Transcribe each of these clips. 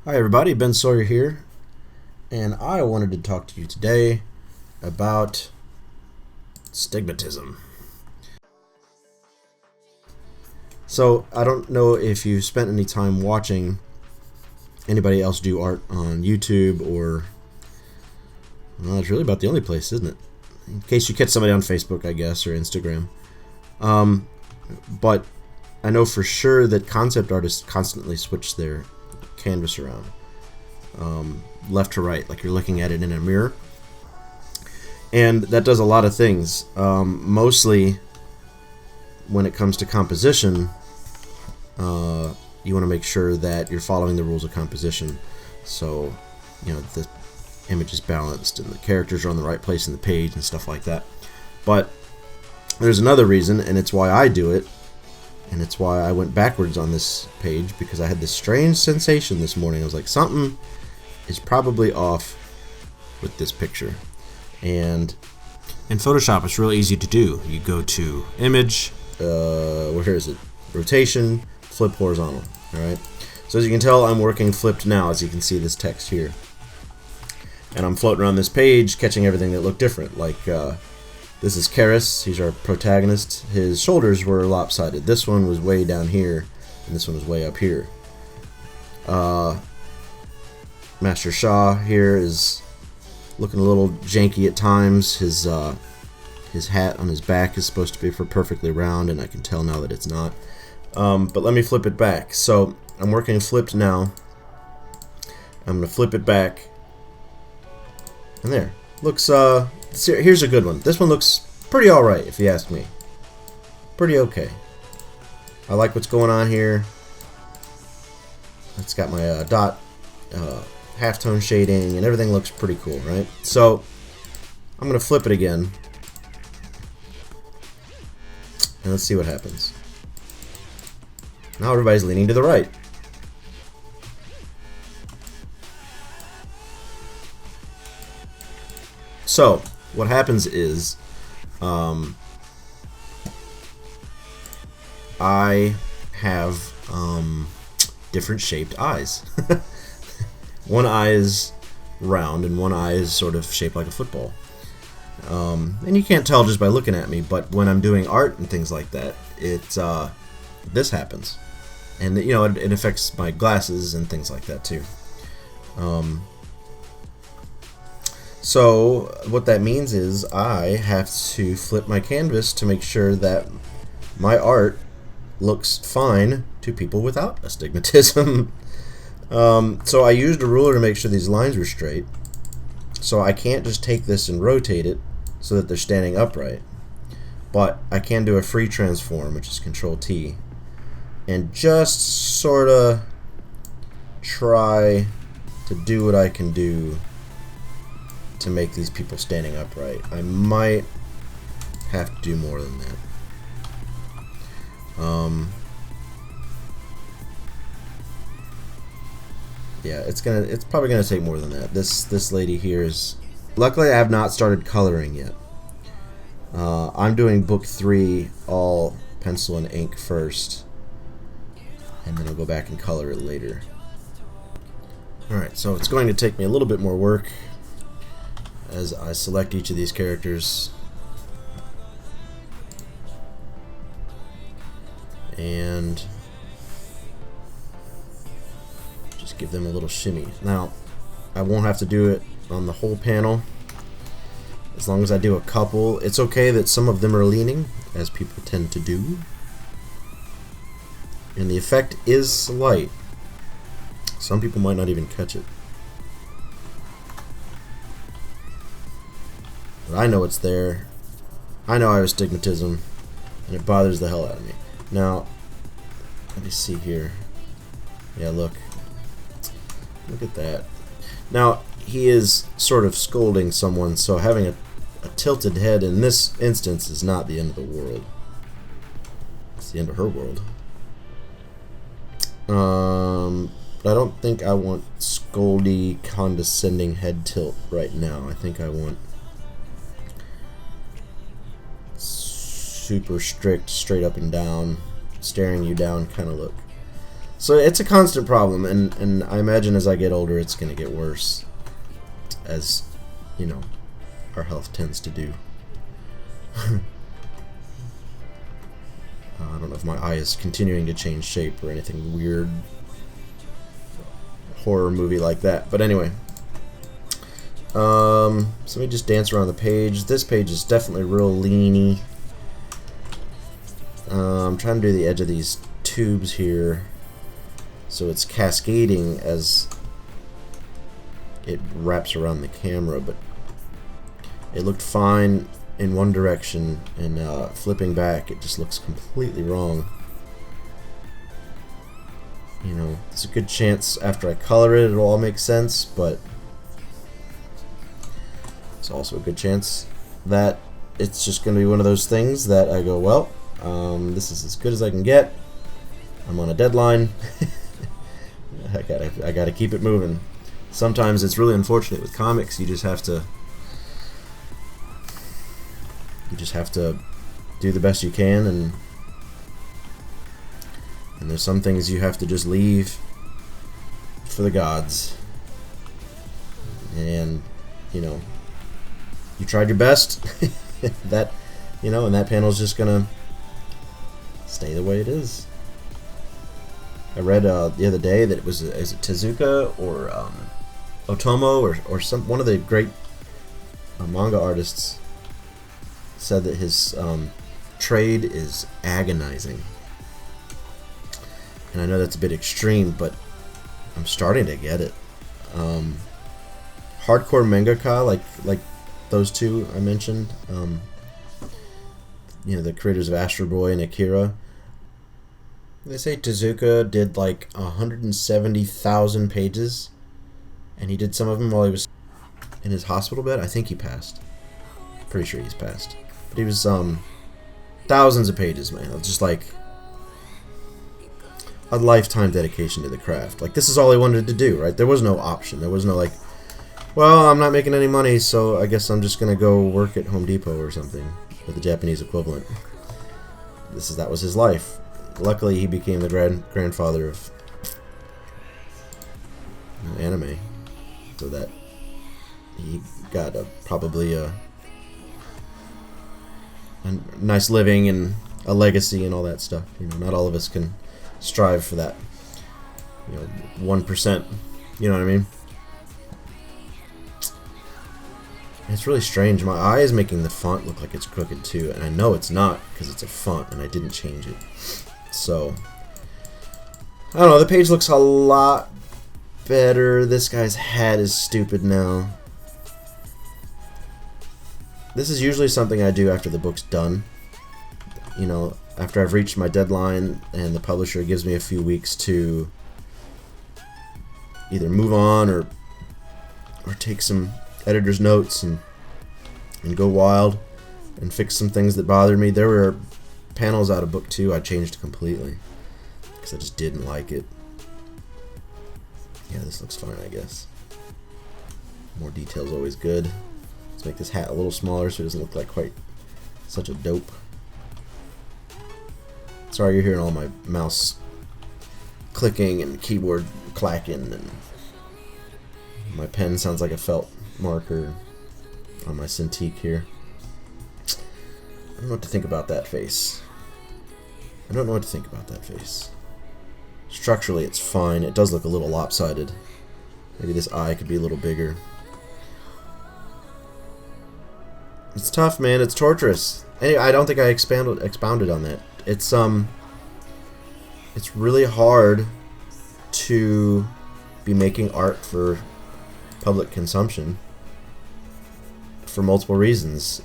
Hi everybody, Ben Sawyer here, and I wanted to talk to you today about astigmatism. So, I don't know if you've spent any time watching anybody else do art on YouTube or... Well, it's really about the only place, isn't it? In case you catch somebody on Facebook, I guess, or Instagram. But I know for sure that concept artists constantly switch their canvas around. Left to right, like you're looking at it in a mirror. And that does a lot of things. Mostly, when it comes to composition, you want to make sure that you're following the rules of composition. So, the image is balanced and the characters are on the right place in the page and stuff like that. But there's another reason, and it's why I do it. And it's why I went backwards on this page, because I had this strange sensation this morning. I was like, something is probably off with this picture. And in Photoshop, it's really easy to do. You go to Image, where is it? Rotation, Flip Horizontal. Alright? So as you can tell, I'm working flipped now, as you can see this text here. And I'm floating around this page, catching everything that looked different. Like, this is Karis, he's our protagonist. His shoulders were lopsided. This one was way down here, and this one was way up here. Master Shah here is looking a little janky at times. His hat on his back is supposed to be perfectly round, and I can tell now that it's not. But let me flip it back. So I'm working flipped now. I'm going to flip it back. And there. Looks, here's a good one. This one looks pretty alright, if you ask me. Pretty okay. I like what's going on here. It's got my dot, halftone shading, and everything looks pretty cool, right? So, I'm going to flip it again. And let's see what happens. Now everybody's leaning to the right. So, what happens is, I have different shaped eyes. One eye is round and one eye is sort of shaped like a football. And you can't tell just by looking at me, but when I'm doing art and things like that, this happens. And it affects my glasses and things like that too. So what that means is I have to flip my canvas to make sure that my art looks fine to people without astigmatism. So I used a ruler to make sure these lines were straight. So I can't just take this and rotate it so that they're standing upright. But I can do a free transform, which is Control T, and just sort of try to do what I can do to make these people standing upright. I might have to do more than that. Yeah, it's probably gonna take more than that. This lady here is... Luckily, I have not started coloring yet. I'm doing book 3 all pencil and ink first, and then I'll go back and color it later. Alright, so it's going to take me a little bit more work as I select each of these characters and just give them a little shimmy. Now, I won't have to do it on the whole panel. As long as I do a couple, it's okay that some of them are leaning, as people tend to do. And the effect is slight. Some people might not even catch it. But I know it's there. I know I have astigmatism, and it bothers the hell out of me. Now, let me see here. Yeah, look. Look at that. Now, he is sort of scolding someone, so having a tilted head in this instance is not the end of the world. It's the end of her world. But I don't think I want scoldy, condescending head tilt right now. I think I want super strict, straight up and down, staring you down kind of look. So it's a constant problem, and I imagine as I get older, it's going to get worse, as, you know, our health tends to do. I don't know if my eye is continuing to change shape or anything weird horror movie like that. But anyway, so let me just dance around the page. This page is definitely real leany. I'm trying to do the edge of these tubes here so it's cascading as it wraps around the camera, but it looked fine in one direction, and flipping back it just looks completely wrong. You know, there's a good chance after I color it it'll all make sense, but it's also a good chance that it's just going to be one of those things that I go, well, this is as good as I can get. I'm on a deadline. I gotta keep it moving. Sometimes it's really unfortunate with comics. You just have to do the best you can, and there's some things you have to just leave for the gods. And you know, you tried your best. That, you know, and that panel's just gonna stay the way it is. I read the other day that it was, is it Tezuka or Otomo or some one of the great manga artists said that his trade is agonizing. And I know that's a bit extreme, but I'm starting to get it. Hardcore mangaka like those two I mentioned, you know, the creators of Astro Boy and Akira. They say Tezuka did like 170,000 pages, and he did some of them while he was in his hospital bed. I think he passed. Pretty sure he's passed. But he was thousands of pages, man. It was just like a lifetime dedication to the craft. Like, this is all he wanted to do, right? There was no option. There was no like, well, I'm not making any money, so I guess I'm just gonna go work at Home Depot or something, with the Japanese equivalent. That was his life. Luckily, he became the grandfather of anime, so that he got probably a nice living and a legacy and all that stuff. You know, not all of us can strive for that. You know, 1%. You know what I mean? It's really strange. My eye is making the font look like it's crooked too, and I know it's not because it's a font and I didn't change it. So, I don't know, the page looks a lot better. This guy's hat is stupid now. This is usually something I do after the book's done. You know, after I've reached my deadline and the publisher gives me a few weeks to either move on or take some editor's notes and go wild and fix some things that bothered me. There were panels out of book 2 I changed completely because I just didn't like it. Yeah, this looks fine, I guess. More detail's always good. Let's make this hat a little smaller so it doesn't look like quite such a dope. Sorry you're hearing all my mouse clicking and keyboard clacking, and my pen sounds like a felt marker on my Cintiq here. I don't know what to think about that face. Structurally, it's fine. It does look a little lopsided. Maybe this eye could be a little bigger. It's tough, man. It's torturous. Anyway, I don't think I expounded on that. It's really hard to be making art for public consumption for multiple reasons.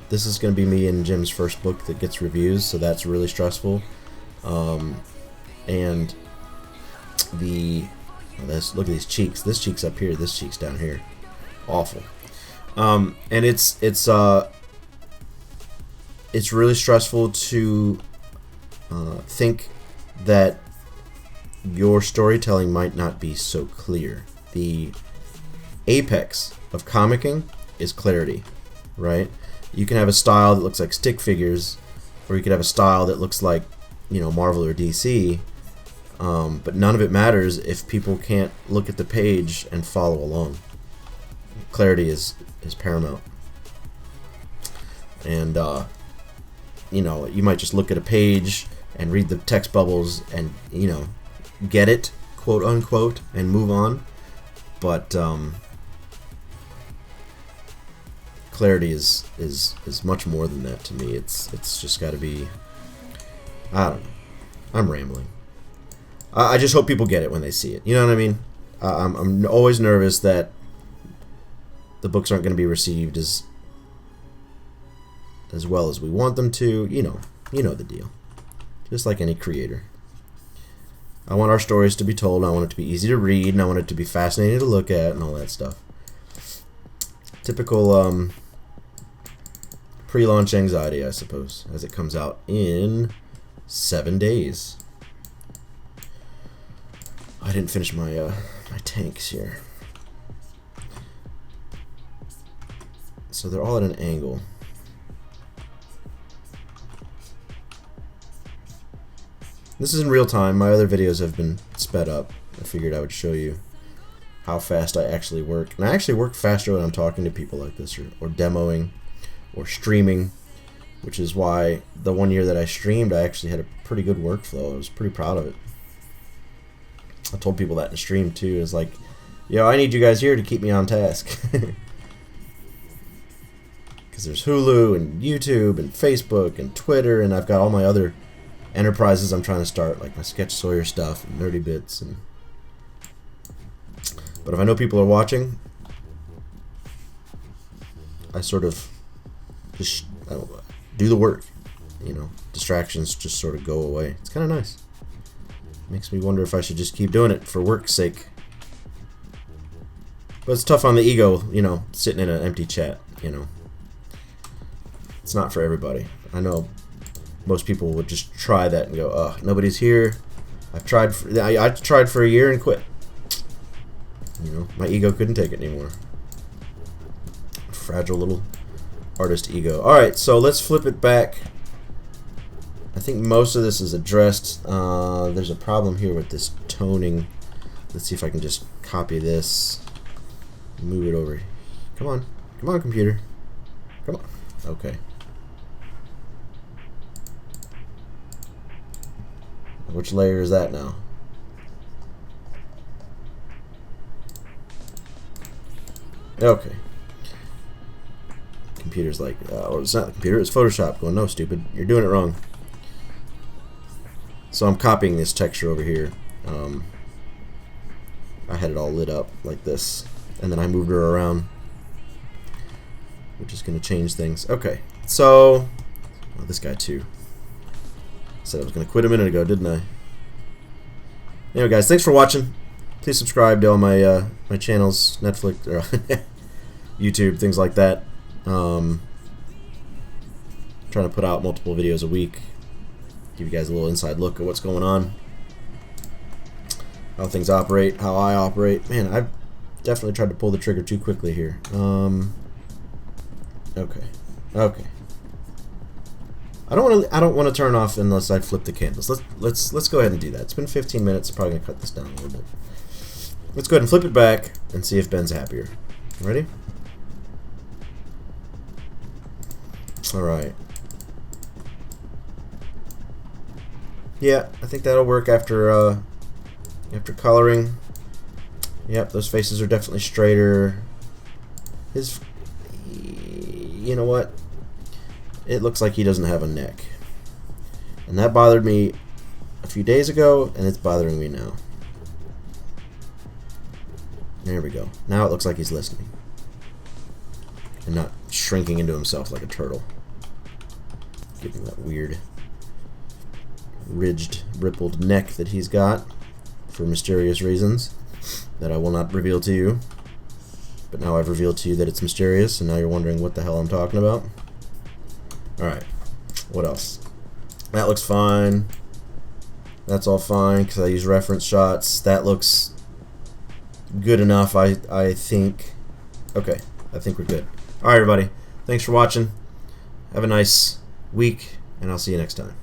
This is going to be me and Jim's first book that gets reviews, so that's really stressful. And look at these cheeks. This cheek's up here. This cheek's down here. Awful. And it's really stressful to think that your storytelling might not be so clear. The apex of comicking is clarity, right? You can have a style that looks like stick figures, or you could have a style that looks like, you know, Marvel or DC. But none of it matters if people can't look at the page and follow along. Clarity is paramount. And, you know, you might just look at a page and read the text bubbles and, you know, get it, quote unquote, and move on. But clarity is much more than that to me. It's just got to be, I don't know. I'm rambling. I just hope people get it when they see it. You know what I mean? I'm always nervous that the books aren't going to be received as well as we want them to. You know the deal. Just like any creator. I want our stories to be told. I want it to be easy to read, and I want it to be fascinating to look at, and all that stuff. Typical pre-launch anxiety, I suppose, as it comes out in 7 days. I didn't finish my my tanks here, so they're all at an angle. This is in real time. My other videos have been sped up. I figured I would show you how fast I actually work, and I actually work faster when I'm talking to people like this, or demoing, or streaming, which is why the 1 year that I streamed, I actually had a pretty good workflow. I was pretty proud of it. I told people that in the stream too. It's like, yo, I need you guys here to keep me on task. Because there's Hulu and YouTube and Facebook and Twitter, and I've got all my other enterprises I'm trying to start, like my Sketch Sawyer stuff and Nerdy Bits. But if I know people are watching, I sort of just do the work. You know, distractions just sort of go away. It's kind of nice. Makes me wonder if I should just keep doing it for work's sake. But it's tough on the ego, you know, sitting in an empty chat, you know. It's not for everybody. I know most people would just try that and go, "Ugh, nobody's here. I tried for a year and quit." You know, my ego couldn't take it anymore. Fragile little artist ego. Alright, so let's flip it back. I think most of this is addressed. There's a problem here with this toning. Let's see if I can just copy this, move it over. Come on, computer. Come on. Okay. Which layer is that now? Okay. Computer's like, or it's not the computer, it's Photoshop going, no, stupid, you're doing it wrong. So I'm copying this texture over here. I had it all lit up like this, and then I moved her around, which is going to change things. Okay, so this guy too. Said I was going to quit a minute ago, didn't I? Anyway, guys, thanks for watching. Please subscribe to all my my channels, Netflix, or YouTube, things like that. Trying to put out multiple videos a week. Give you guys a little inside look at what's going on, how things operate, how I operate. Man, I've definitely tried to pull the trigger too quickly here. Okay. I don't want to turn off unless I flip the canvas. Let's go ahead and do that. It's been 15 minutes. Probably gonna cut this down a little bit. Let's go ahead and flip it back and see if Ben's happier. Ready? All right. Yeah, I think that'll work after coloring. Yep, those faces are definitely straighter. You know what? It looks like he doesn't have a neck. And that bothered me a few days ago, and it's bothering me now. There we go. Now it looks like he's listening. And not shrinking into himself like a turtle. Giving that weird ridged, rippled neck that he's got for mysterious reasons that I will not reveal to you. But now I've revealed to you that it's mysterious, and now you're wondering what the hell I'm talking about. Alright, what else? That looks fine. That's all fine because I use reference shots. That looks good enough, I think. Okay, I think we're good. Alright, everybody. Thanks for watching. Have a nice week, and I'll see you next time.